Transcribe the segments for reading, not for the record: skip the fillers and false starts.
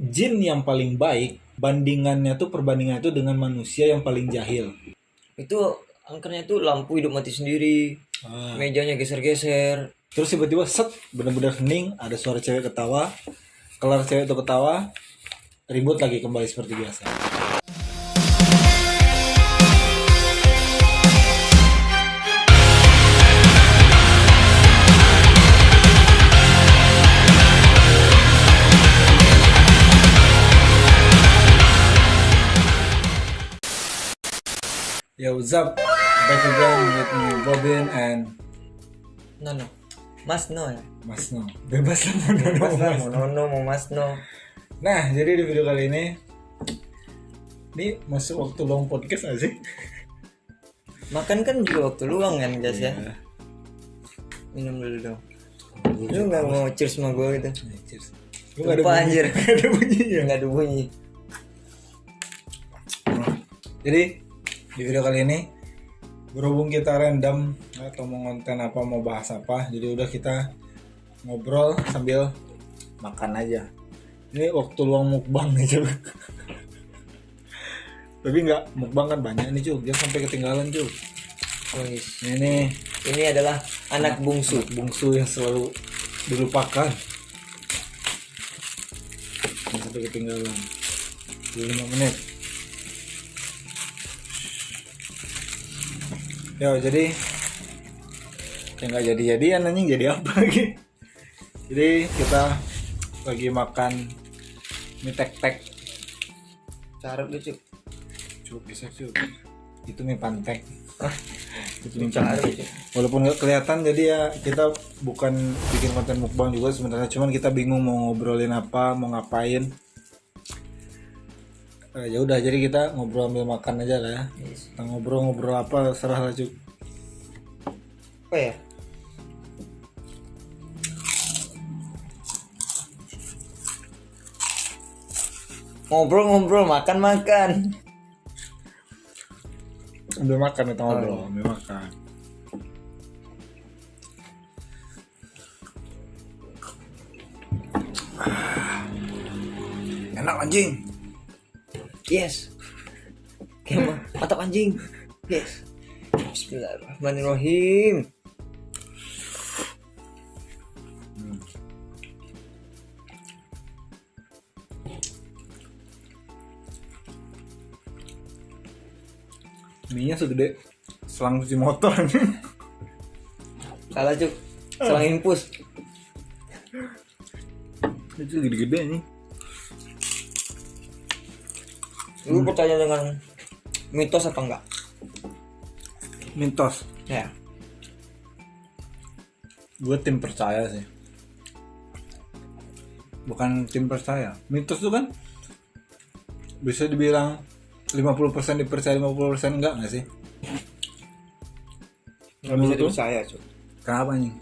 jin yang paling baik, perbandingannya tuh dengan manusia yang paling jahil. Itu angkernya itu lampu hidup mati sendiri, mejanya geser-geser. Terus tiba-tiba set, bener-bener hening, ada suara cewek ketawa, kelar cewek itu ketawa, ribut lagi kembali seperti biasa. Yo, what's up? Back again with me, Robin and Nono. Mas No ya. Mas No. Bebas lah mau Nono, Mas lah, Mas. mau Nono, mau Mas No. Nah, jadi di video kali ini masuk waktu long podcast gak sih? Makan kan juga waktu luang kan, Jas ya. Iya. Minum dulu dong. Lu nggak mau cheers sama gue gitu? Cheers. Lupa anjir. Gak ada bunyinya. Nggak ada bunyi. Jadi di video kali ini berhubung kita random atau mau konten apa, mau bahas apa, jadi udah kita ngobrol sambil makan aja. Ini waktu luang mukbang nih cuy. Tapi nggak, mukbang kan banyak nih cuy, jangan sampai ketinggalan cuy. Oh, yes. Ini adalah anak bungsu. bungsu yang selalu dilupakan. Jangan sampai ketinggalan. 5 menit. Yo, jadi kayak nggak jadi-jadian anjing, jadi apa lagi? Jadi kita lagi makan mie tek-tek. Carut lucu. Cukup bisa cuy. Itu mie pantek. Itu mie Carut pantek. lucu. Walaupun nggak kelihatan, jadi ya kita bukan bikin konten mukbang juga sebenarnya, cuman kita bingung mau ngobrolin apa, mau ngapain. Ya udah, jadi kita ngobrol sambil makan aja lah ya. Yes. Kita ngobrol apa serah lah cuy. Apa ya? Ngobrol-ngobrol, makan-makan. Sambil makan kita ngobrol, sambil makan. Enak anjing. Yes. Mantap anjing. Yes. Bismillahirrahmanirrahim. Mie-nya segede selang cuci motor. Salah cuk. Selang impus. Itu gede-gede nih. Lu percaya dengan mitos apa enggak? Mitos. Ya. Gue tim percaya sih. Bukan tim percaya. Mitos tuh kan bisa dibilang 50% dipercaya, 50% enggak nggak sih? Nggak bisa dipercaya cuk. Kenapa nih?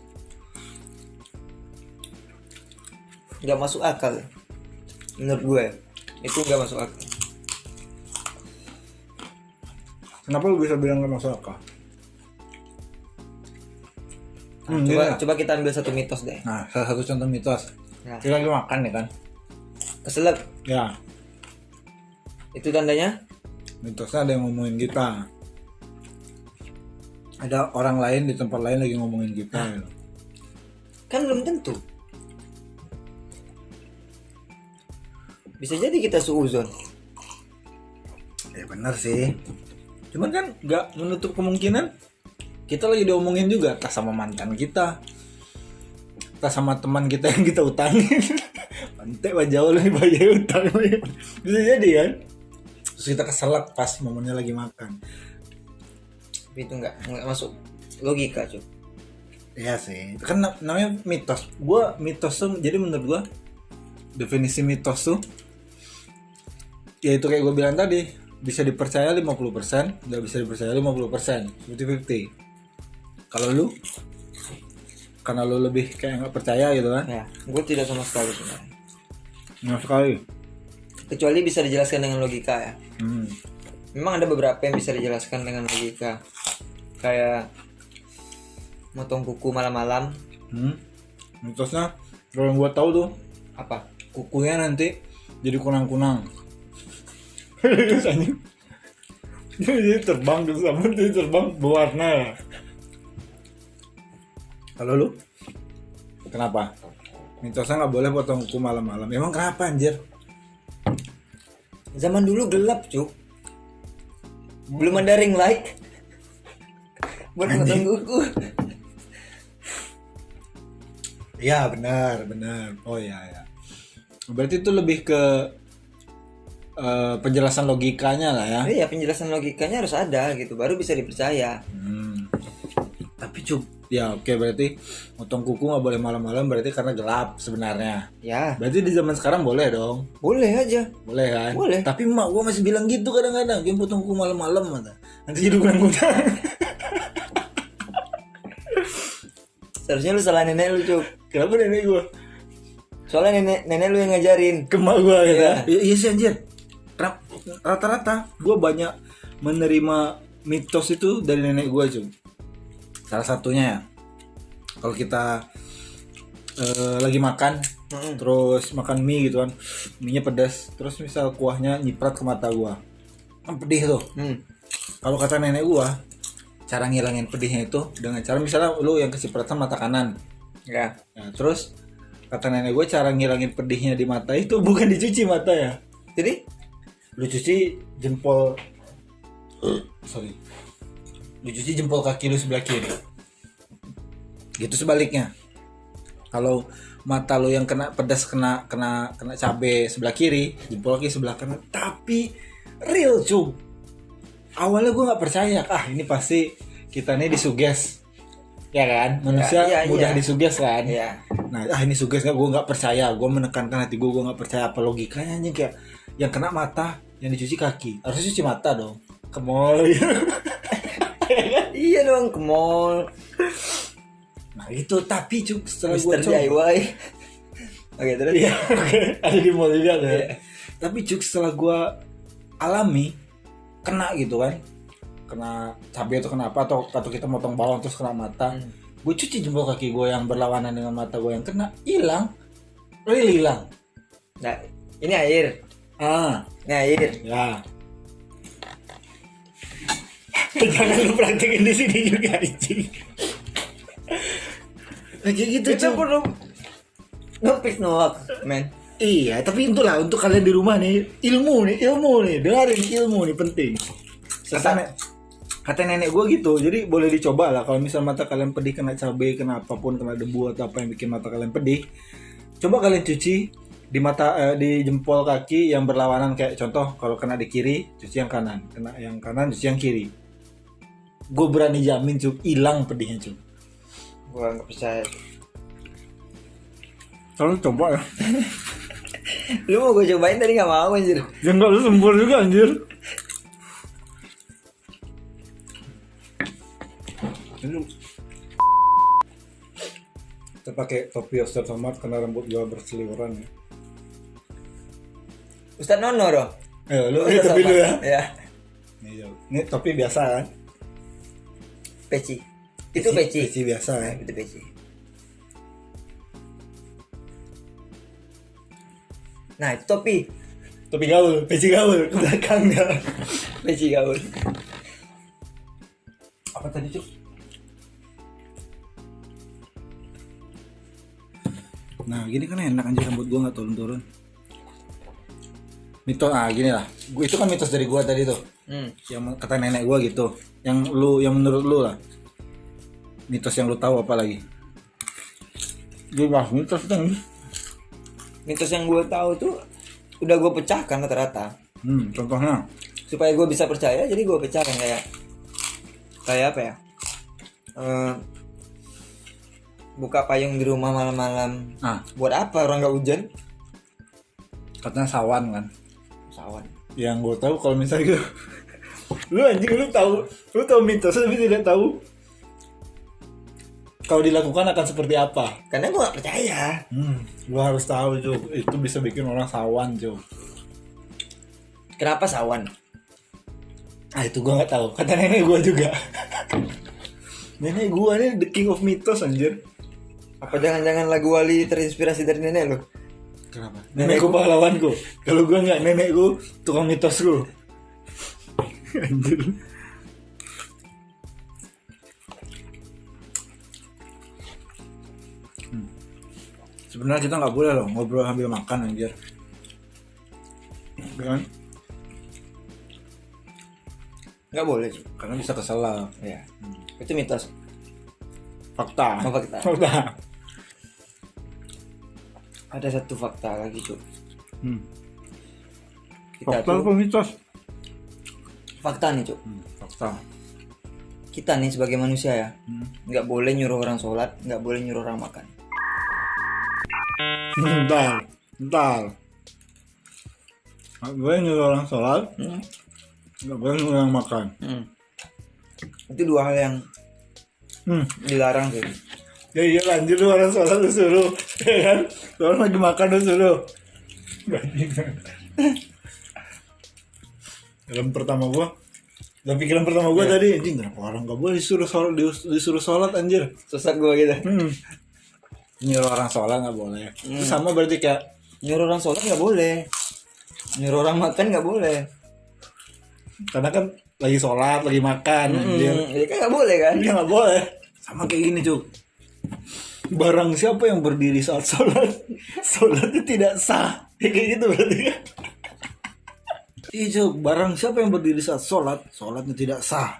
Nggak masuk akal. Menurut gue itu nggak masuk akal. Kenapa lu bisa bilang nggak masuk akal? Coba kita ambil satu mitos deh. Nah, salah satu contoh mitos. Nah. Kita lagi makan ya kan? Keselak. Ya, Itu tandanya mitosnya ada yang ngomongin kita. Ada orang lain di tempat lain lagi ngomongin kita. Gitu. kan belum tentu. Bisa jadi kita suuzon. Ya benar sih. Cuman kan nggak menutup kemungkinan kita lagi diomongin juga, entah sama mantan kita, entah sama teman kita yang kita utangin. Pantai jauh lebih bayar utang. Bisa jadi kan? Terus kita keselak pas momennya lagi makan. Tapi itu nggak masuk logika cuy. Iya sih. Itu kan namanya mitos. Mitos tuh, jadi menurut gua definisi mitos tuh ya itu kayak gue bilang tadi, bisa dipercaya 50%, nggak bisa dipercaya 50%, 50-50. Kalau lu, karena lu lebih kayak nggak percaya gitu kan? Ya, gue tidak sama sekali sebenarnya. Nggak sekali. Kecuali bisa dijelaskan dengan logika ya. Memang ada beberapa yang bisa dijelaskan dengan logika. Kayak motong kuku malam-malam. Mitosnya, kalau yang gua tahu tuh, Apa? kukunya nanti jadi kunang-kunang. Terus anjing. Jadi terbang ke sabun, jadi terbang berwarna. Kalau lu? Kenapa? Mitosnya nggak boleh potong kuku malam-malam. Emang kenapa anjir? Zaman dulu gelap, Cuk. Belum ada ring light. Buat potong kuku. Ya benar. Oh ya. Berarti itu lebih ke penjelasan logikanya lah ya. Iya, penjelasan logikanya harus ada gitu, baru bisa dipercaya. Tapi ya oke, berarti potong kuku nggak boleh malam-malam berarti karena gelap sebenarnya. Ya, Berarti di zaman sekarang boleh dong. boleh aja. Boleh kan? Boleh. Tapi emak gua masih bilang gitu kadang-kadang, "Game potong kuku malam-malam," kata. Nanti jadi kunang-kunang. Seharusnya lu salah nenek lu, Cuk. Kenapa nenek gua? Soalnya nenek lu yang ngajarin. Ke emak gua gitu. Iya. Iya sih anjir. Rata-rata gua banyak menerima mitos itu dari nenek gua, cuy. Salah satunya ya, kalau kita lagi makan, terus makan mie gitu kan, mie-nya pedas, terus misal kuahnya nyiprat ke mata gua, kan pedih tuh. Kalau kata nenek gua, cara ngilangin pedihnya itu dengan cara misalnya lu yang kecipratan mata kanan, Ya. nah, terus kata nenek gua cara ngilangin pedihnya di mata itu bukan dicuci mata ya, Jadi, lu cuci jempol, lu cuci jempol kaki lu sebelah kiri. Gitu sebaliknya. Kalau mata lu yang kena pedas, kena cabe sebelah kiri, jempol kaki sebelah kanan. Tapi real cuy. Awalnya gue nggak percaya, ini pasti kita nih disuges, ya kan? Manusia mudah disuges kan? ya. Nah, ini suges nggak? Gue nggak percaya. Gue menekankan hati gue nggak percaya. Apa logikanya anjing, kayak yang kena mata, yang dicuci kaki, harusnya cuci mata dong. Ke mall ya. Iya dong, ke mall. Nah itu, tapi cuk setelah gue Mister coba, DIY. Oke, terus. iya, oke, ada di mall juga tuh. Iya. Tapi cuk setelah gue alami, kena gitu kan, kena cabai atau kenapa, atau kita motong bawang terus kena mata, gue cuci jempol kaki gue yang berlawanan dengan mata gue yang kena, hilang, real hilang. Nah, ini air. Ini air. Ya. Jangan lu praktekin di sini juga anjing. Nah, kayak gitu Kita cuy. perlu ngepis nolak, men. Iya, tapi itulah untuk kalian di rumah nih, ilmu nih, dengerin ilmu nih penting. Kata nenek gue gitu, jadi boleh dicoba lah kalau misal mata kalian pedih kena cabai, kena apapun, kena debu atau apa yang bikin mata kalian pedih, coba kalian cuci di mata, di jempol kaki yang berlawanan, kayak contoh kalau kena di kiri, cuci yang kanan, kena yang kanan, cuci yang kiri. Gue berani jamin cuk, hilang pedihnya cuk. Gua nggak percaya. Kalau coba ya. Lu mau gue cobain tadi nggak mau anjir. Ya enggak, lu sempur juga anjir. Kita pakai topi Ustaz Somad karena rambut gua berseliweran ya. Ustadz Nono dong. Lu Ustadz topi Somad. lu ya. Ya. Ini topi biasa kan? Peci. Itu peci. Peci biasa Nah, ya. itu peci. Nah, itu topi. Topi gaul, peci gaul ke belakangnya. Peci gaul. Apa tadi cuk? Nah gini kan enak anjir, rambut gua nggak turun-turun. Mitos, gini lah. Itu kan mitos dari gua tadi tuh. Yang kata nenek gua gitu. Yang menurut lu lah. Mitos yang lu tahu apa lagi? Gue bahas mitos dong. Mitos yang gue tahu tuh udah gue pecahkan rata-rata. Contohnya? Supaya gue bisa percaya, jadi gue pecahkan kayak apa ya? Buka payung di rumah malam-malam. Buat apa orang nggak hujan? Katanya sawan kan. Sawan. Yang gue tahu kalau misalnya gitu, lu anjing, lu tahu mitos tapi tidak tahu kalau dilakukan akan seperti apa. Karena gue gak percaya. Lu harus tahu Cuk, itu bisa bikin orang sawan Cuk. Kenapa sawan? Itu gue nggak tahu. Kata nenek gue juga. Nenek gue nih the king of mitos anjir. Apa jangan-jangan lagu Wali terinspirasi dari nenek lo? Kenapa? Nenekku pahlawanku. Kalau gua nggak, nenekku tukang mitosku. Anjir. Sebenarnya kita nggak boleh loh ngobrol sambil makan anjir. Kan? Nggak boleh cuy. Karena bisa kesel. Ya. Itu mitos. Fakta. Oh, fakta. Fakta. Ada satu fakta lagi cuy. Kita Fakta apa mitos? Fakta nih cuy. Fakta. Kita nih sebagai manusia ya, nggak boleh nyuruh orang sholat, nggak boleh nyuruh orang makan. Bentar. Nggak boleh nyuruh orang sholat, nggak boleh nyuruh orang makan. Itu dua hal yang dilarang sih. Ya iya lanjut lu orang sholat lu suruh, ya kan? Orang lagi makan lu suruh. Film pertama gua tadi anjing, kenapa orang nggak boleh disuruh sholat anjir? Sesat gue gitu. Nyuruh orang sholat nggak boleh. Itu sama berarti kayak Nyuruh orang sholat nggak boleh, nyuruh orang makan nggak boleh. karena kan lagi sholat, lagi makan, anjir. Jadi kan nggak boleh kan? Iya nggak boleh. Sama kayak gini cuk. Barang siapa yang berdiri saat sholat, sholatnya tidak sah. Ya, kayak gitu berarti kan. Iya cuk, barang siapa yang berdiri saat sholat, sholatnya tidak sah.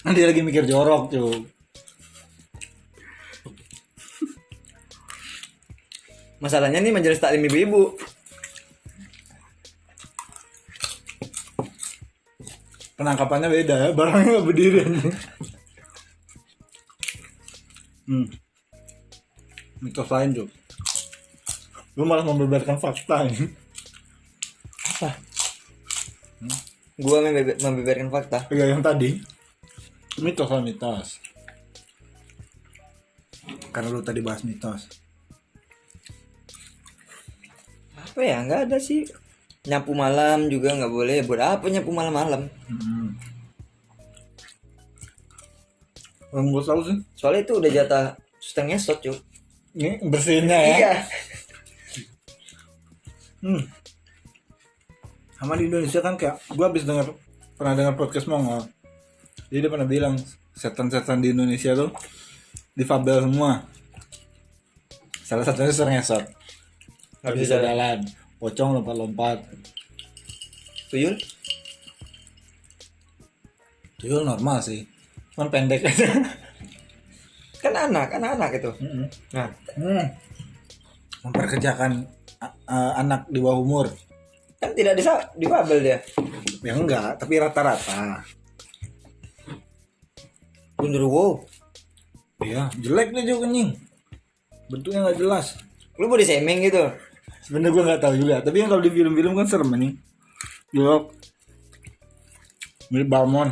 Nanti lagi mikir jorok cuk. Masalahnya nih majelis taklim ibu-ibu. Penangkapannya beda ya, barangnya nggak berdiri. Mitos lain cuk. Lu malah membeberkan fakta ini. Apa? Gua membeberkan fakta. Ya yang tadi mitos lah, mitos. Karena lu tadi bahas mitos. Apa ya? Nggak ada sih. Nyapu malam juga nggak boleh. Buat apa nyapu malam-malam? Orang gue tahu sih. Soalnya itu udah jatah suster ngesot cuy. Ini bersihinnya ya. Iya. Sama di Indonesia kan kayak gue habis pernah dengar podcast Mongol. Jadi dia pernah bilang setan-setan di Indonesia tuh difabel semua. Salah satunya suster ngesot. Nggak bisa jalan. Pocong lompat-lompat. Tuyul? Tuyul normal sih. Cuman pendek aja. Kan anak itu. Nah, Memperkerjakan anak di bawah umur. kan tidak difabel dia. Ya enggak, tapi rata-rata. Gundurwo. Iya, jelek dia juga kenying. Bentuknya nggak jelas. Lu body shaming gitu. Sebenarnya gue nggak tahu juga, tapi yang kalau di film-film kan serem nih. Yo, mirip Balmon.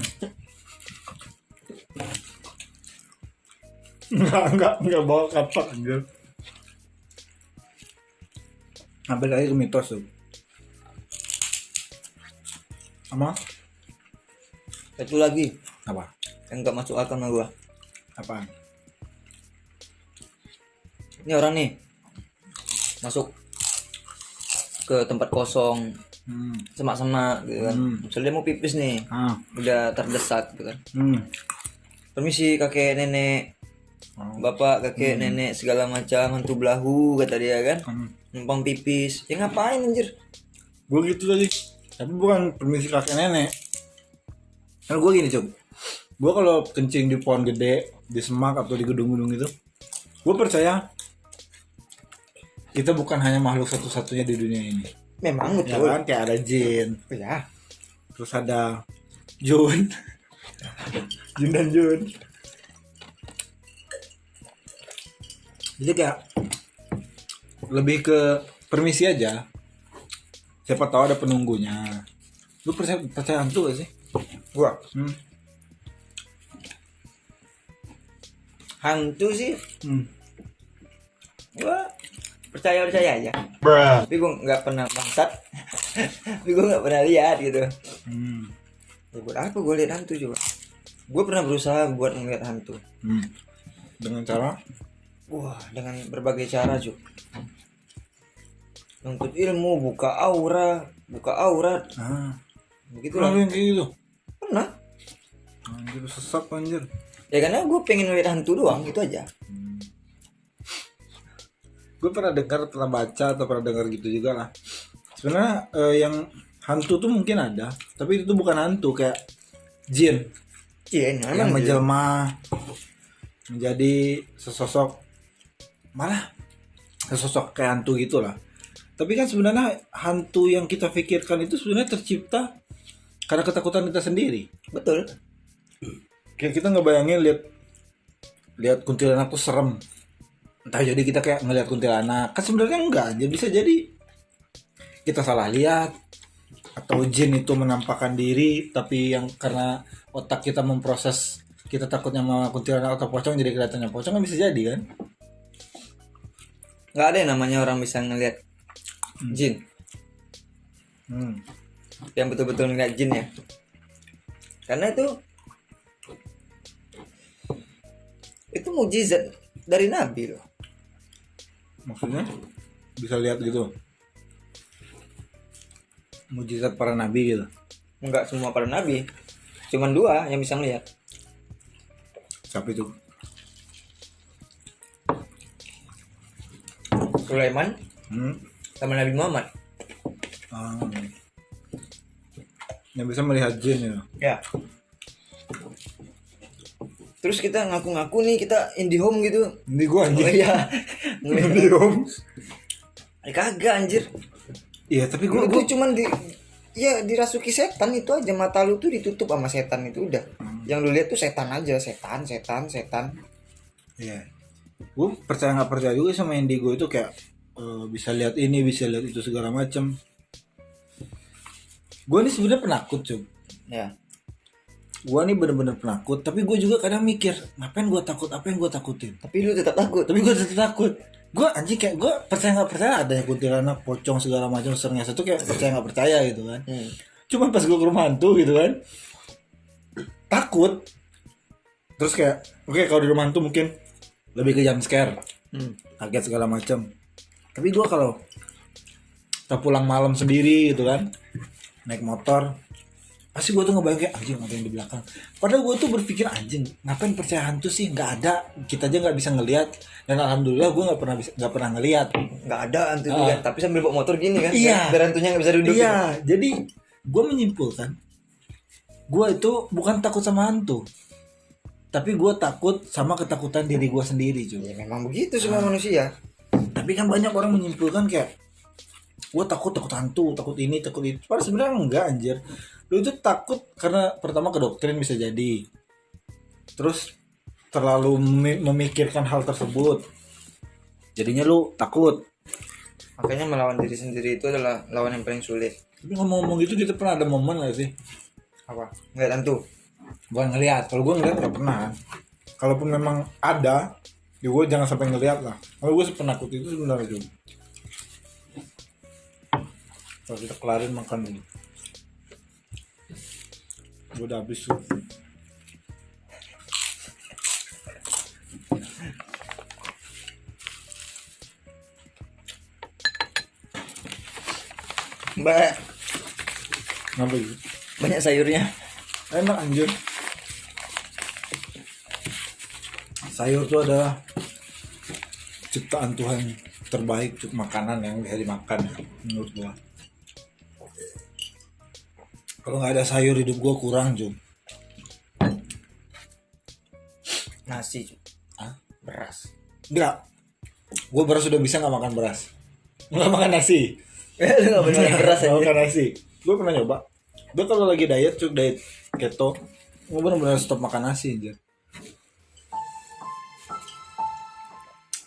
Enggak bawa kapak anjir. Sampai lagi ke mitos tuh. Sama? Satu lagi Apa? yang nggak masuk akal sama gua. Apaan? Ini orang nih masuk ke tempat kosong, semak-semak gitu kan. Misalnya dia mau pipis nih, udah terdesak gitu kan. Permisi kakek nenek, bapak kakek nenek segala macam, hantu belahu kata dia kan. Numpang pipis. Ya ngapain anjir? Gue gitu tadi. Tapi bukan permisi kakek nenek. Kan gue gini coba. Gue kalau kencing di pohon gede, di semak atau di gedung-gedung itu, gue percaya kita bukan hanya makhluk satu-satunya di dunia ini. Memang Ya betul. kan, kayak ada jin, Ya. terus ada Jun, Jun dan Jun. Jadi kayak lebih ke permisi aja. Siapa tahu ada penunggunya. Lu percaya hantu gak sih? Gua hantu sih. Gua percaya aja. Tapi gua nggak pernah bangsat. Tapi gua nggak pernah lihat gitu. Ya, buat apa gua lihat hantu coba? Gua pernah berusaha buat ngeliat hantu. Dengan cara Wah, dengan berbagai cara cuy. nuntut ilmu, buka aurat. Begitu lah. Pernah yang kayak gitu? Pernah. Anjir sesat anjir. Ya karena gue pengen ngeliat hantu doang, itu aja. Gue pernah dengar, pernah baca atau pernah dengar gitu juga lah. Sebenarnya yang hantu tuh mungkin ada, tapi itu bukan hantu, kayak jin. Iya, Yang menjelma menjadi sesosok kayak hantu gitulah. Tapi kan sebenarnya hantu yang kita pikirkan itu sebenarnya tercipta karena ketakutan kita sendiri. Betul. Kayak kita ngebayangin lihat kuntilanak tuh serem. Entah jadi kita kayak ngelihat kuntilanak, kan sebenarnya enggak, jadi bisa jadi kita salah lihat atau jin itu menampakkan diri, tapi yang karena otak kita memproses kita takutnya sama kuntilanak atau pocong jadi kelihatannya pocong, kan bisa jadi kan. Nggak ada yang namanya orang bisa ngelihat jin. Yang betul-betul ngeliat jin ya. Karena itu mukjizat dari Nabi loh. Maksudnya bisa lihat gitu, mujizat para nabi gitu. Enggak semua para nabi, cuman 2 yang bisa ngeliat. Siapa itu? Sulaiman sama Nabi Muhammad. Yang bisa melihat jin ya. Ya. Terus kita ngaku-ngaku nih kita IndiHome gitu. Ini gua anjir. Oh iya. IndiHome. Kagak anjir. Iya, tapi Lu cuman dirasuki setan itu aja, mata lu tuh ditutup sama setan itu udah. Yang lu lihat tuh setan aja, setan. Iya. Gue percaya nggak percaya juga sama Indigo itu, kayak bisa lihat ini, bisa lihat itu segala macam. Gue nih sebenarnya penakut cuy. Ya. Gue nih bener-bener penakut, tapi gue juga kadang mikir ngapain gue takut, apa yang gue takutin. Tapi lu tetap takut. Tapi gue tetap takut. Gue anjing kayak gue percaya nggak percaya adanya kuntilanak, pocong segala macam serangnya itu kayak percaya nggak percaya gitu kan. Cuman pas gue ke rumah hantu gitu kan takut. Terus kayak oke, kalau di rumah hantu mungkin lebih ke jump scare, kaget segala macam. Tapi gue kalau kita pulang malam sendiri gitu kan, naik motor, pasti gue tuh ngebayang kayak anjing ada yang di belakang. Padahal gue tuh berpikir anjing ngapain percaya hantu sih, nggak ada, kita aja nggak bisa ngelihat. Dan alhamdulillah gue nggak pernah ngelihat. Nggak ada hantu juga, tapi sambil bawa motor gini kan. Iya. Biar hantunya nggak bisa duduk. Iya, gitu. Jadi gue menyimpulkan gue itu bukan takut sama hantu, tapi gue takut sama ketakutan diri gue sendiri cuy. Ya memang begitu semua manusia. Tapi kan banyak orang menyimpulkan kayak gue takut hantu, takut ini, takut itu. Padahal sebenarnya enggak anjir. Lu itu takut karena pertama kedoktrin bisa jadi. Terus terlalu memikirkan hal tersebut. Jadinya lu takut. Makanya melawan diri sendiri itu adalah lawan yang paling sulit. Tapi ngomong-ngomong gitu, kita pernah ada momen gak sih? Apa? Ngeliat hantu? Bukan ngeliat. Kalau gue ngeliat gak pernah. Kalaupun memang ada, ya gue jangan sampai ngeliat lah. Kalau gue sepenakut itu sebenarnya juga. Kalau kita kelarin makan dulu. Gue udah habis tuh. Mbak, Ngapa gitu? banyak sayurnya. Enak anjir. Sayur tuh adalah ciptaan Tuhan terbaik untuk makanan yang bisa dimakan ya, menurut gua. Kalau nggak ada sayur hidup gua kurang Jum. Nasi, Hah? beras. Enggak. Gua beras sudah bisa nggak makan beras. Nggak makan nasi. Lu nggak bener beras Nggak aja. makan nasi. Gua pernah nyoba. Gua kalau lagi diet keto, gua benar-benar stop makan nasi anjir.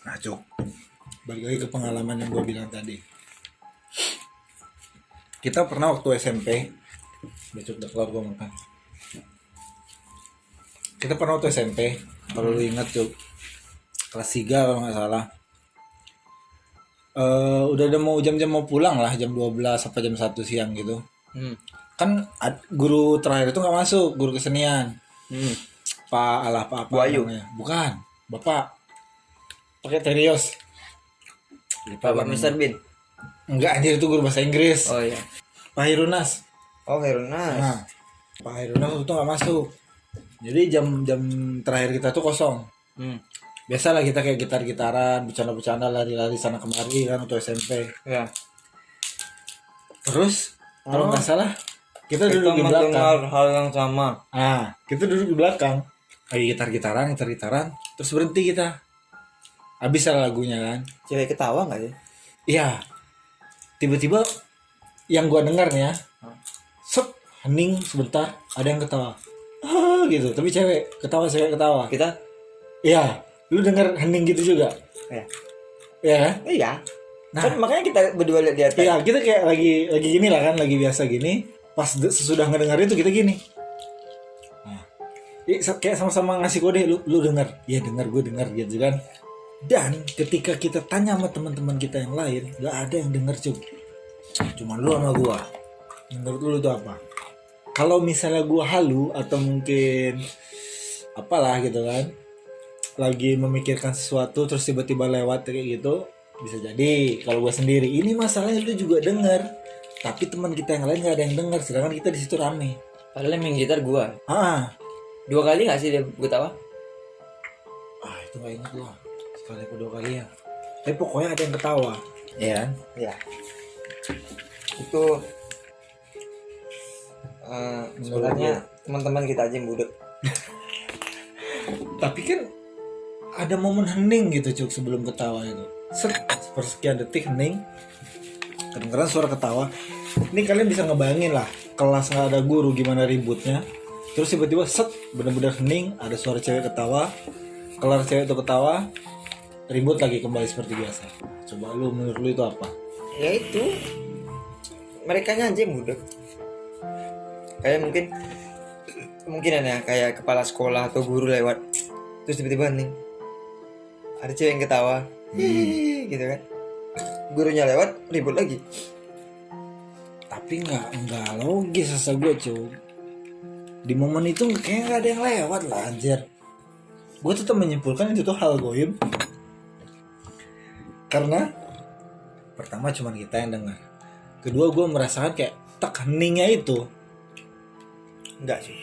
Nah cuk, balik lagi ke pengalaman yang gue bilang tadi. Kita pernah waktu SMP, udah keluar gue makan. Kita pernah waktu SMP, kalau lu ingat cuk, kelas 3 kalau nggak salah. Udah ada mau jam-jam mau pulang lah, jam 12 sampai jam 1 siang gitu. Kan guru terakhir itu nggak masuk, guru kesenian. Pak apa Wahyu. namanya? Bukan, Bapak pakai terios. Bapak Mr. Bean. Enggak anjir, itu guru bahasa Inggris. Oh iya. Pak Hirunas. Oh Herunas. Nah, Pak Hirunas itu nggak masuk. Jadi jam terakhir kita tuh kosong. Biasalah kita kayak gitar-gitaran, bercanda-bercanda, lari-lari sana kemari kan untuk SMP. Ya. Terus kalau nggak salah kita Kita duduk di belakang. mendengar hal yang sama. Ah, kita duduk di belakang. Lagi gitar-gitaran, terus berhenti kita. Habis lah lagunya kan. Cewek ketawa nggak sih? Iya. Tiba-tiba yang gua dengar nih ya. Sep, hening sebentar, ada yang ketawa. Ah, gitu. Tapi cewek ketawa. Kita? Iya. Lu dengar hening gitu juga? Ya. Iya kan? Iya. Nah. Kan makanya kita berdua lihat di atas. Iya, kita kayak lagi gini lah kan, lagi biasa gini. Pas sesudah ngedengar itu kita gini. Nah, kayak sama-sama ngasih kode, lu dengar. Iya dengar, gue dengar gitu kan. Dan ketika kita tanya sama teman-teman kita yang lain, nggak ada yang dengar cuma lu sama gua. Menurut lu itu apa? Kalau misalnya gua halu atau mungkin apalah gitu kan, lagi memikirkan sesuatu terus tiba-tiba lewat kayak gitu, bisa jadi. Kalau gua sendiri, ini masalahnya lu juga dengar, tapi teman kita yang lain nggak ada yang dengar, sedangkan kita di situ rame. Padahal yang main gitar gua. 2 kali nggak sih dia ketawa? Itu nggak ingat gua. Sekali atau 2 kali ya. Tapi pokoknya ada yang ketawa. Iya kan? Iya. Itu sebenarnya teman-teman kita aja yang budek. Tapi kan ada momen hening gitu sebelum ketawa itu. Sepersekian detik hening. Kedengeran suara ketawa. Ini kalian bisa ngebayangin lah, kelas nggak ada guru gimana ributnya. Terus tiba-tiba bener-bener hening, ada suara cewek ketawa. Kelar cewek itu ketawa, ribut lagi kembali seperti biasa. Coba lu, menurut lu itu apa? Ya itu, mereka aja yang budek. Kayak mungkin ya kayak kepala sekolah atau guru lewat, terus tiba-tiba nih ada cewek yang ketawa, gitu kan. Gurunya lewat, ribut lagi. Tapi nggak logis asa gue cuy. Di momen itu kayaknya nggak ada yang lewat lah anjir. Gue tetap menyimpulkan itu tuh hal goib. Karena pertama cuma kita yang dengar. Kedua gue merasakan kayak tak heningnya itu. Enggak sih.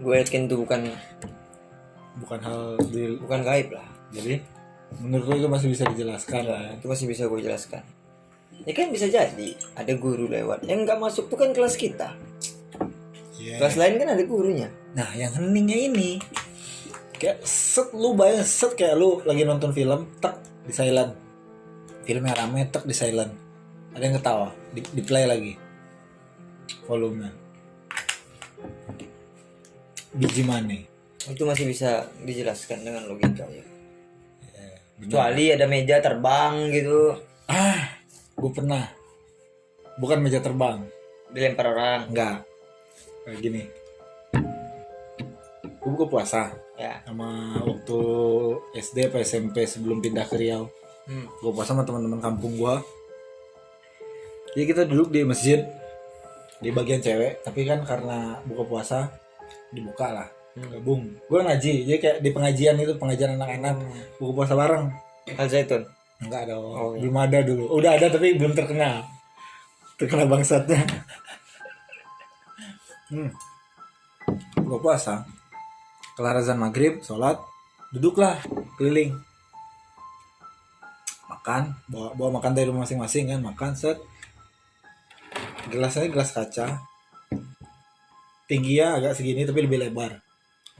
Gue yakin itu bukan gaib lah. Jadi menurut gue itu masih bisa dijelaskan lah ya. Itu masih bisa gue jelaskan. Ya kan bisa jadi ada guru lewat. Yang nggak masuk tuh kan kelas kita. Yeah. Kelas lain kan ada gurunya. Nah yang heningnya ini kayak lu bayang kayak lu lagi nonton film, tek di silent. Filmnya rame, tek di silent. Ada yang ketawa, di play lagi volumenya. Biji mana? Itu masih bisa dijelaskan dengan logika ya. Kecuali ada meja terbang gitu. Gue pernah. Bukan meja terbang. Dilempar orang. Enggak. Kayak gini. Gue buka puasa. Ya. Sama waktu SD atau SMP sebelum pindah ke Riau. Gue puasa sama teman-teman kampung gue. Jadi kita duduk di masjid. Di bagian cewek. Tapi kan karena buka puasa dibuka lah. Gabung. Gue ngaji. Jadi kayak di pengajian itu, pengajian anak-anak. Buka puasa bareng. Al Zaitun. Enggak dong. Oh, iya. Belum ada dulu. Udah ada tapi belum terkenal. Terkenal bangsatnya. Buka puasa. Kelar azan maghrib, sholat, duduklah keliling. Makan, bawa makan dari rumah masing-masing kan, makan set. Gelasnya gelas kaca. Tingginya agak segini tapi lebih lebar.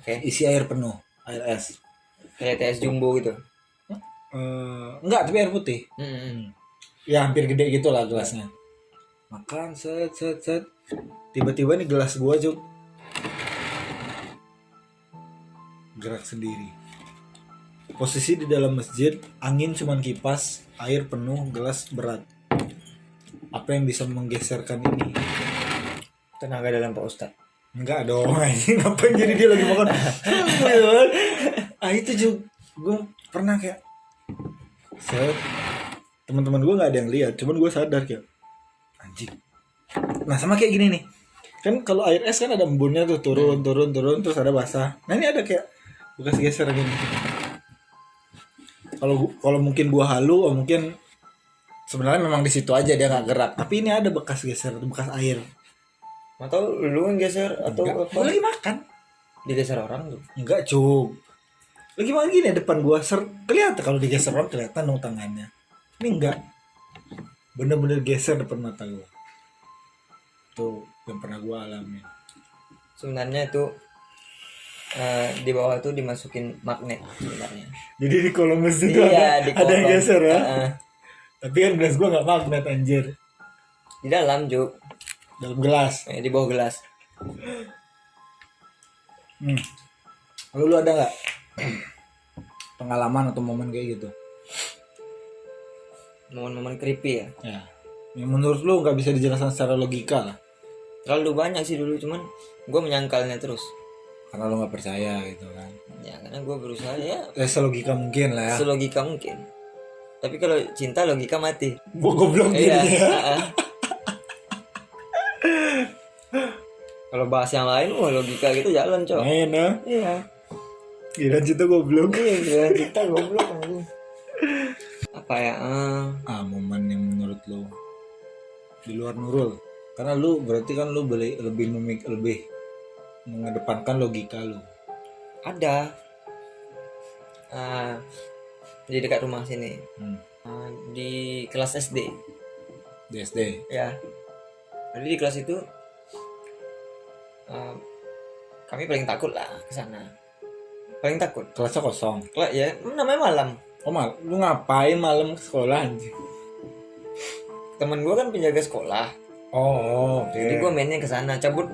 Oke. Isi air penuh, air es. Kayak TS Jumbo gitu. Enggak, tapi air putih. Ya hampir gede gitu lah gelasnya. Makan set. Tiba-tiba nih gelas gua Cuk gerak sendiri. Posisi di dalam masjid, angin cuman kipas, air penuh, gelas berat. Apa yang bisa menggeserkan ini? Tenaga dalam Pak Ustadz. Enggak dong, ini ngapain jadi dia lagi makan? Itu juga gue pernah kayak teman-teman gue nggak ada yang lihat, cuman gue sadar kayak anjing. Nah sama kayak gini nih, kan kalau air es kan ada embunnya tuh turun terus ada basah. Nah ini ada kayak bekas geser gini. Kalau mungkin gue halu, atau mungkin Sebenarnya memang di situ aja dia nggak gerak, tapi ini ada bekas geser, bekas air. Atau lu yang geser atau Enggak. apa? Gua lagi makan. Digeser orang tuh. Enggak, Cuk. Lagi makan gini depan gua kelihatan, kalau digeser orang kelihatan dong tangannya. Ini enggak. Bener-bener geser depan mata gua. Tuh yang pernah gua alami. Sebenarnya itu di bawah tuh dimasukin magnet sebenarnya. Jadi di kolom mesin itu Iya, di ada yang kolom. geser ya. Heeh. Tapi kan gelas gua nggak magnet anjir. Di dalam Juk, Dalam gelas. di bawah gelas. Lalu lu ada nggak pengalaman atau momen kayak gitu? Momen-momen creepy ya. Ya. Yang menurut lu nggak bisa dijelaskan secara logika lah. Terlalu banyak sih dulu, cuman gue menyangkalnya terus. Karena lu nggak percaya gitu kan. Ya karena gue berusaha ya Selogika mungkin lah ya. selogika mungkin. Tapi kalau cinta logika mati. Goblok Iya. jadinya. Kalau bahas yang lain, logika gitu jalan cok. Main ya. Iya. Gila cinta goblok. Iya, jalan cinta goblok anjing. Apa ya? Momen yang menurut lu di luar Nurul. Karena lu berarti kan lu lebih mengedepankan logika lu. Ada. Di dekat rumah sini. Di kelas SD. Di SD. Ya. Jadi di kelas itu kami paling takut lah ke sana. Paling takut. Kelasnya kosong. Ya, namanya malam. Oh lu ngapain malam ke sekolah anjing? Temen gue kan penjaga sekolah. Oh, oke. Jadi gue mainnya ke sana, cabut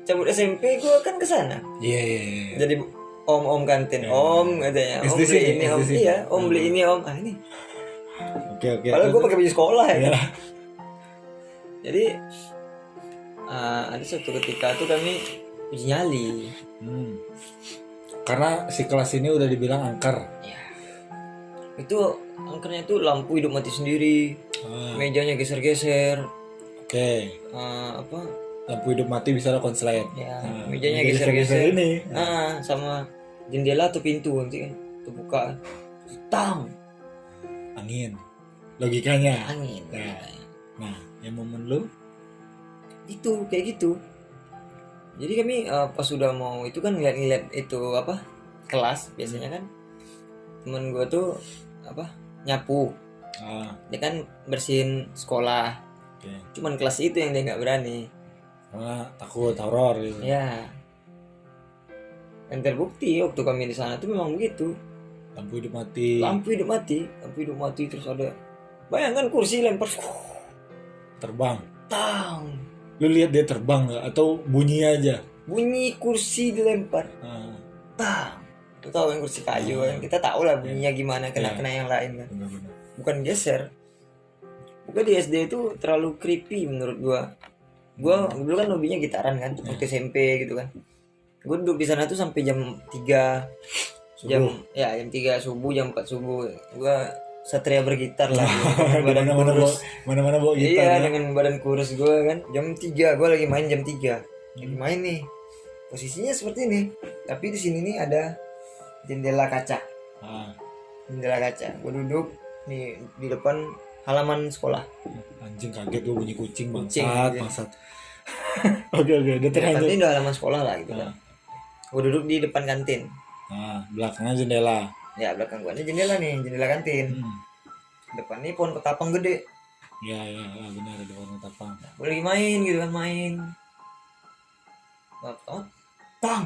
SMP gue kan ke sana. Iya. Jadi om kantin, om katanya, om SD beli sini, ini, SD om sini. iya, om beli ini, om ini. Oke. Padahal gue pakai baju sekolah ya. Iya. Jadi ada suatu ketika tuh kami uji nyali. Karena si kelas ini udah dibilang angker. Ya. Itu angkernya tuh lampu hidup mati sendiri, mejanya geser-geser. Oke. Apa? Lampu hidup mati bisa ada konslet. Ya, mejanya geser-geser ini. sama jendela atau pintu nanti kan terbuka. Tang. Angin. Logikanya. Angin. Nah, yang momen lu Itu kayak gitu. Jadi kami pas sudah mau itu kan ngeliat itu apa kelas biasanya kan temen gue tuh apa nyapu. Dia kan bersihin sekolah. Cuman kelas itu yang dia nggak berani. Karena takut horor gitu. Ya. Dan terbukti waktu kami di sana tuh memang begitu. Lampu hidup mati. Lampu hidup mati terus ada. Bayangkan kursi lempar. Terbang. Tang. Lu lihat dia terbang nggak atau bunyi aja? Bunyi kursi dilempar. Tang. Lu tahu kan kursi kayu kan? Kita tahu lah bunyinya gimana kena yang lain kan. Benar-benar. Bukan geser. Bukan di SD itu terlalu creepy menurut gua. Gua dulu kan hobinya gitaran kan, waktu SMP gitu kan. Gua duduk di sana tuh sampai jam 3 Subuh. jam 3 subuh, jam 4 subuh. Gua satria bergitar lah. Mana-mana bawa gitar. Iya, ya? dengan badan kurus gua kan. Jam 3 gua lagi main jam 3. Lagi main nih. Posisinya seperti ini. Tapi di sini nih ada jendela kaca. Jendela kaca. Gua duduk di depan halaman sekolah. Anjing kaget gua bunyi kucing Kucing, bangsat. Oke, udah terlanjut. Kantin udah halaman sekolah lah gitu kan. Gua duduk di depan kantin. Belakangnya jendela. Ya belakang gua ini jendela nih, jendela kantin. Depan nih pohon ketapang gede. Iya, benar ada pohon ketapang. Gua lagi main gitu kan main. Tang.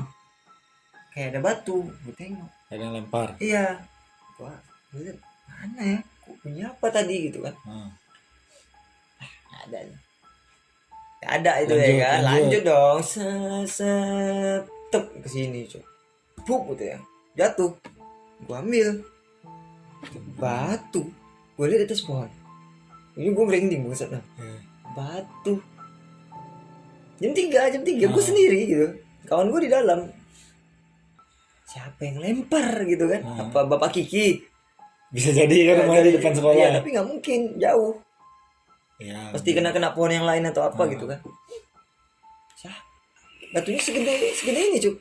Kayak ada batu, gua tengok. Ada yang lempar. Iya. Gua lihat mana ya? Kok punya apa tadi gitu kan? Ada. Ada itu Lanjut, ya kan. lanjut. Lanjut dong. Setep ke sini, Cuk. Buk gitu ya. Jatuh. Gua ambil batu. Gua lihat di atas pohon. Ini gua merinding buset dah. Batu. Jam 3 gua sendiri gitu. Kawan gua di dalam. Siapa yang lempar gitu kan? Apa Bapak Kiki? Bisa jadi kan rumahnya di depan sekolah. Iya, tapi nggak mungkin jauh. Ya, Pasti kena pohon yang lain atau apa gitu kan. Batunya segede ini, Cuk.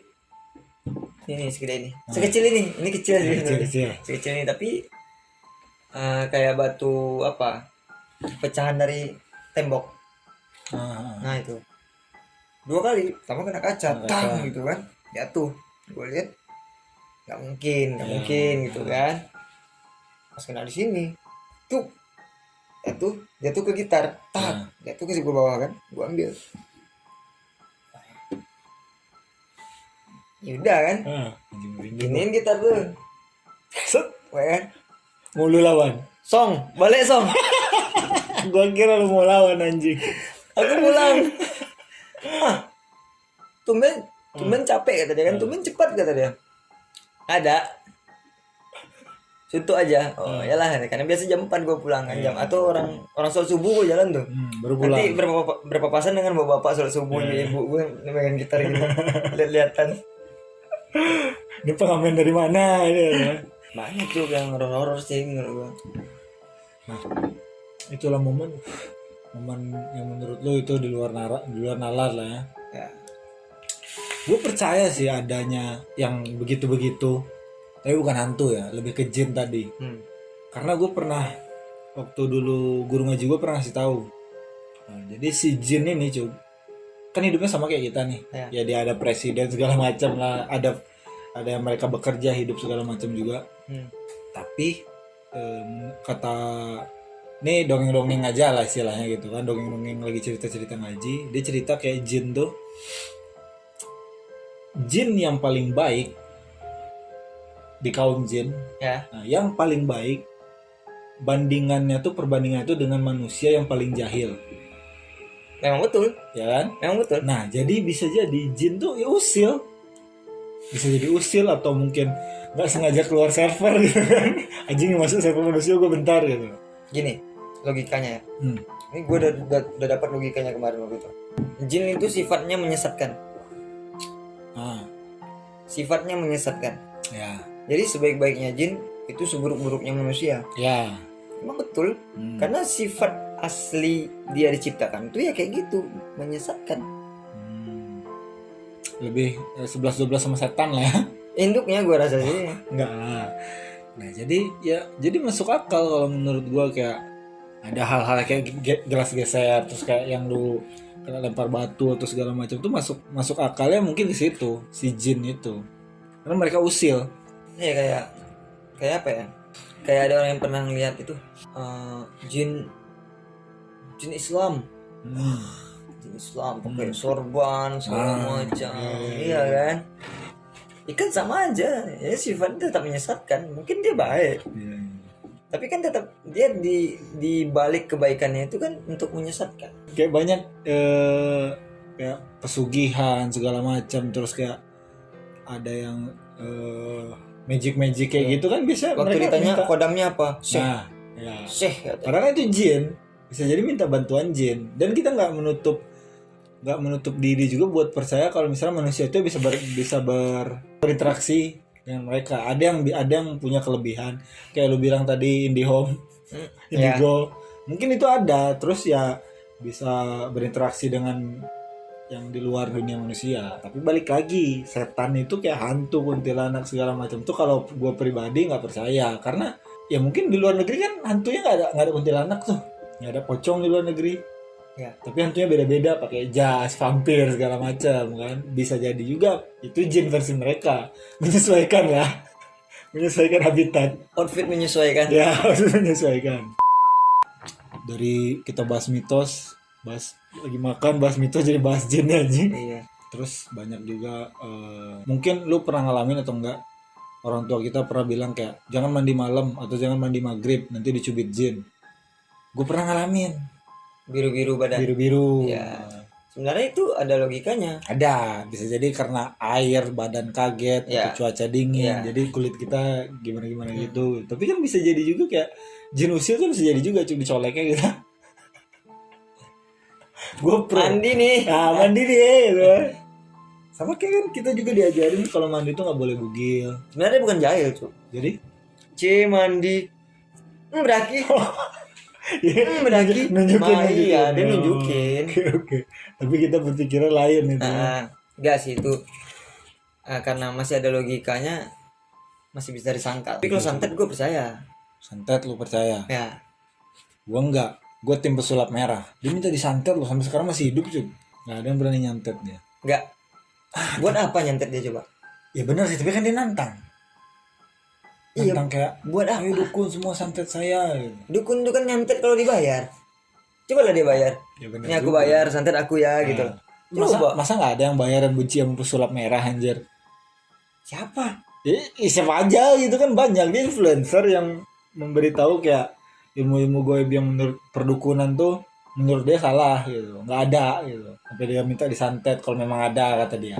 Ini segede ini. Sekecil ini. Ini kecil sih. Kecil. Sekecil ini tapi kayak batu apa? pecahan dari tembok. Ah, Nah itu 2 kali, pertama kena kaca, Kena kaca. tang gitu kan, jatuh. Gue lihat nggak mungkin gitu kan. Pas kena di sini, tuh jatuh ke gitar, jatuh ke sebelah bawah kan, gue ambil. Ya udah kan, anjing merinding. giniin gitar tuh, set, kan, Mau lu lawan? song, balik song, Gua kira lu mau lawan anjing. aku pulang. Tumben capek kata dia kan, tumben cepat kata dia. Ada suntuk aja. Oh iyalah, karena biasa jam 4 gue pulang kan, jam atau orang sholat subuh gue jalan tuh. Baru pulang. Nanti berpapasan dengan bapak sholat subuh, ibu gue megang gitar gitu, lihat-lihatan. Ini pengamen dari mana ini ya? Banyak tuh yang horor sih menurut gue. Nah, itulah momen yang menurut lo itu di luar nalar lah ya. Ya. Gue percaya sih adanya yang begitu-begitu, tapi bukan hantu ya, lebih ke jin tadi. Karena gue pernah waktu dulu guru ngaji gue pernah ngasih tahu. Nah, jadi si jin ini cuy, kan hidupnya sama kayak kita nih. Ya dia ada presiden segala macam lah, ada yang mereka bekerja hidup segala macam juga. Tapi kata nih dongeng-dongeng aja lah istilahnya gitu kan, dongeng-dongeng lagi cerita-cerita ngaji, dia cerita kayak jin tuh, jin yang paling baik di kaum jin, nah, yang paling baik perbandingannya tuh dengan manusia yang paling jahil. Memang betul, Ya kan? memang betul. Nah jadi bisa jadi jin tuh ya usil, bisa jadi usil atau mungkin nggak sengaja keluar server gitu kan, anjing masuk server manusia gue bentar gitu. Gini logikanya ya, ini gue udah dapat logikanya kemarin waktu itu. Jin itu sifatnya menyesatkan. Sifatnya menyesatkan. Ya. Jadi sebaik-baiknya jin itu seburuk-buruknya manusia. Ya. Emang betul. Karena sifat asli dia diciptakan itu ya kayak gitu, menyesatkan. Lebih 11-12 sama setan lah ya. Induknya gue rasa sih. Enggak lah. Nah jadi masuk akal kalau menurut gue, kayak ada hal-hal kayak gelas geser terus kayak yang lu kena lempar batu atau segala macam tuh masuk akalnya mungkin di situ si jin itu, karena mereka usil. Iya kayak apa ya? Kayak ada orang yang pernah ngeliat itu jin Islam. Jin Islam pakai sorban segala macam. Iya kan? Ikan sama aja, ya sifatnya tetap menyesatkan. Mungkin dia baik, tapi kan tetap dia di balik kebaikannya itu kan untuk menyesatkan. Kayak banyak kayak pesugihan segala macam, terus kayak ada yang magic kayak gitu kan, bisa waktu mereka ditanya minta kodamnya apa, Syekh. Nah, ya. Syekh. Karena itu jin, bisa jadi minta bantuan jin, dan kita nggak menutup diri juga buat percaya kalau misalnya manusia itu bisa berinteraksi dengan mereka. Ada yang punya kelebihan kayak lu bilang tadi IndiHome, Indigo, mungkin itu ada, terus ya bisa berinteraksi dengan yang di luar dunia manusia. Tapi balik lagi, setan itu kayak hantu, kuntilanak segala macam tuh kalau gue pribadi nggak percaya, karena ya mungkin di luar negeri kan hantunya nggak ada kuntilanak tuh, nggak ada pocong di luar negeri. Ya. Tapi hantunya beda-beda, pakai jas, vampir segala macam kan. Bisa jadi juga itu jin versi mereka, menyesuaikan habitat, Outfit menyesuaikan. ya. Menyesuaikan. Dari kita bahas mitos, lagi makan bahas mitos jadi bahas jin aja. Iya. Terus banyak juga mungkin lu pernah ngalamin atau enggak, orang tua kita pernah bilang kayak jangan mandi malam atau jangan mandi maghrib, nanti dicubit jin. Gue pernah ngalamin. Biru-biru badan. Biru-biru. Ya. Sebenarnya itu ada logikanya. Ada, bisa jadi karena air, badan kaget, atau cuaca dingin, jadi kulit kita gimana gitu. Tapi kan bisa jadi juga kayak jin usil kan bisa jadi juga cuma dicoleknya gitu. Gue mandi nih. Mandi nih gitu. Sama kayak kan kita juga diajarin kalau mandi tuh nggak boleh bugil. Sebenarnya bukan jahil tuh. Jadi mandi. Berarti. Berarti nunjukin. Iya, dia nunjukin. Oke. Tapi kita berpikiran lain itu. Enggak sih itu. Karena masih ada logikanya, masih bisa disangkal. Tapi kalau santet gue percaya. Santet lu percaya? Ya. Gue enggak. gue tim pesulap merah. Dia minta disantet loh, sampai sekarang masih hidup cuy. Nggak ada yang berani nyantet dia. Enggak. Buat apa nyantet dia coba? Ya benar sih, tapi kan dia nantang. Iya, Nantang kayak, buat apa? ayo dukun semua santet saya. Dukun itu kan nyantet kalau dibayar. Coba lah dia bayar. Ya bener Ini aku juga. bayar, santet aku ya gitu. Masa nggak ada yang bayar yang benci sama pesulap merah anjir? Siapa? Siapa aja gitu kan, banyak dia influencer yang memberitahu kayak ilmu-ilmu goib yang menurut perdukunan tuh menurut dia salah gitu, nggak ada gitu. Sampai dia minta disantet kalau memang ada kata dia.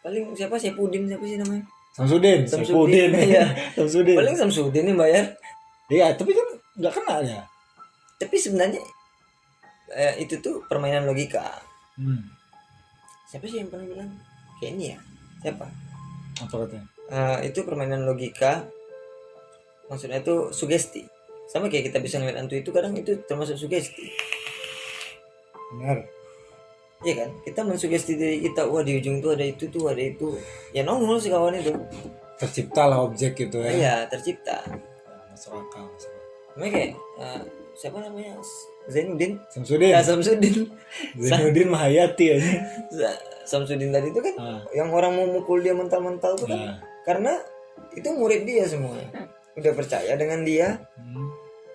Paling siapa? Saipudin, siapa sih namanya? Samsudin. Iya. Samsudin. Paling Samsudin yang bayar. Iya, tapi kan nggak kena ya. Tapi sebenarnya itu tuh permainan logika. Siapa sih yang pernah bilang kayak ini ya? Siapa? Apa katanya? Itu permainan logika. Maksudnya itu sugesti. Sama kayak kita bisa ngeliat hantu itu kadang itu termasuk sugesti. Benar. Iya kan? Kita mensugesti diri kita, wah di ujung tuh ada itu tuh, ada itu. Ya nongol si kawan itu. Tercipta lah objek gitu ya. Iya, tercipta. Masuk akal. Namanya kayak siapa namanya? Zainuddin. Samsudin. Ya, Samsudin. Zainuddin Mahayati aja. Samsudin tadi itu kan yang orang mau mukul dia mental-mental tuh kan karena itu murid dia semua. Udah percaya dengan dia.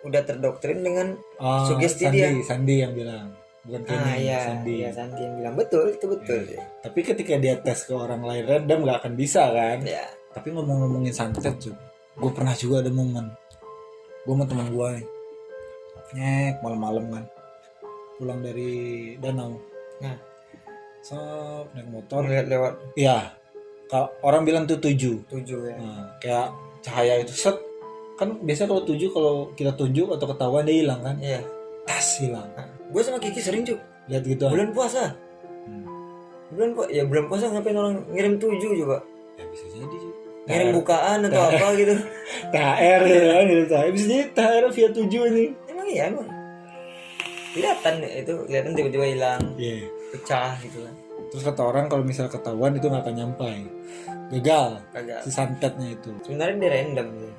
Udah terdoktrin dengan sugesti dia. Sandi yang bilang. Bukan Kenny, Sandi. Iya, Sandi yang bilang betul, itu betul. Ya. Tapi ketika dia tes ke orang lain random nggak akan bisa kan? Ya. Tapi ngomongin santet tuh, gue pernah juga ada momen, gue sama teman gue nih, malam-malam kan, pulang dari danau, naik motor, lewat. Iya, orang bilang tuh 7 ya. Nah, kayak cahaya itu set, kan biasa kalau 7 kalau kita tunjuk atau ketahuan dia hilang kan? Iya. Tas hilang. Gue sama Kiki sering cuk lihat gitu. Bulan puasa. Bulan puasa ngapain orang ngirim 7 coba? Ya bisa jadi sih. Ngirim bukaan atau apa gitu. THR ya kan gitu. Bisa jadi THR via 7 nih. Emang iya emang. Kelihatan tiba-tiba hilang. Iya. Pecah gitu kan. Terus kata orang kalau misal ketahuan itu nggak akan nyampai. Gagal. Si santetnya itu. Sebenarnya dia random gitu.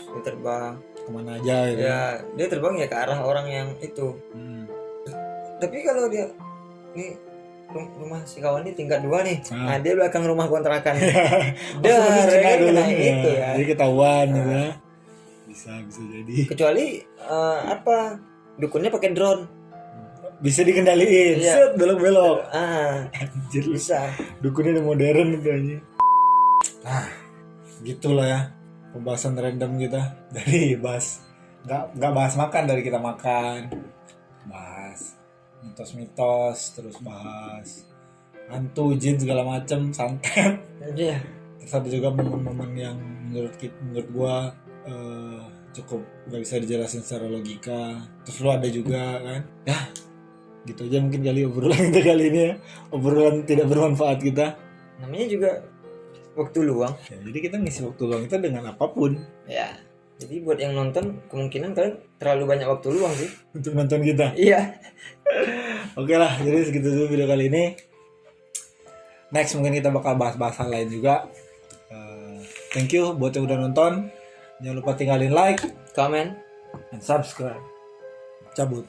Dia terbang kemana aja gitu. Ya, dia terbang ya ke arah orang yang itu. Tapi kalau dia nih rumah si kawan ini tingkat 2 nih. Nah, dia belakang rumah kontrakan. Kena itu ya. Jadi ketahuan gitu ya. Bisa jadi. Kecuali dukunnya pakai drone. Bisa dikendaliin. Iya. Set belok-belok. Anjir bisa. Dukunnya udah modern itu aja. Nah, gitulah ya. Pembahasan random kita dari bahas nggak bahas makan, dari kita makan, bahas mitos-mitos, terus bahas hantu, jin segala macam, santet. Iya. Terus ada juga momen-momen yang menurut gua cukup nggak bisa dijelasin secara logika. Terus lu ada juga kan? Ya, gitu aja mungkin kali obrolan kita kali ini ya, obrolan tidak bermanfaat kita. Namanya juga waktu luang. Ya, jadi kita ngisi waktu luang kita dengan apapun. Ya. Jadi buat yang nonton kemungkinan kalian terlalu banyak waktu luang sih untuk nonton kita. Iya. Oke lah, jadi segitu dulu video kali ini. Next mungkin kita bakal bahas-bahas hal lain juga. Thank you buat yang udah nonton. Jangan lupa tinggalin like, comment, dan subscribe. Cabut.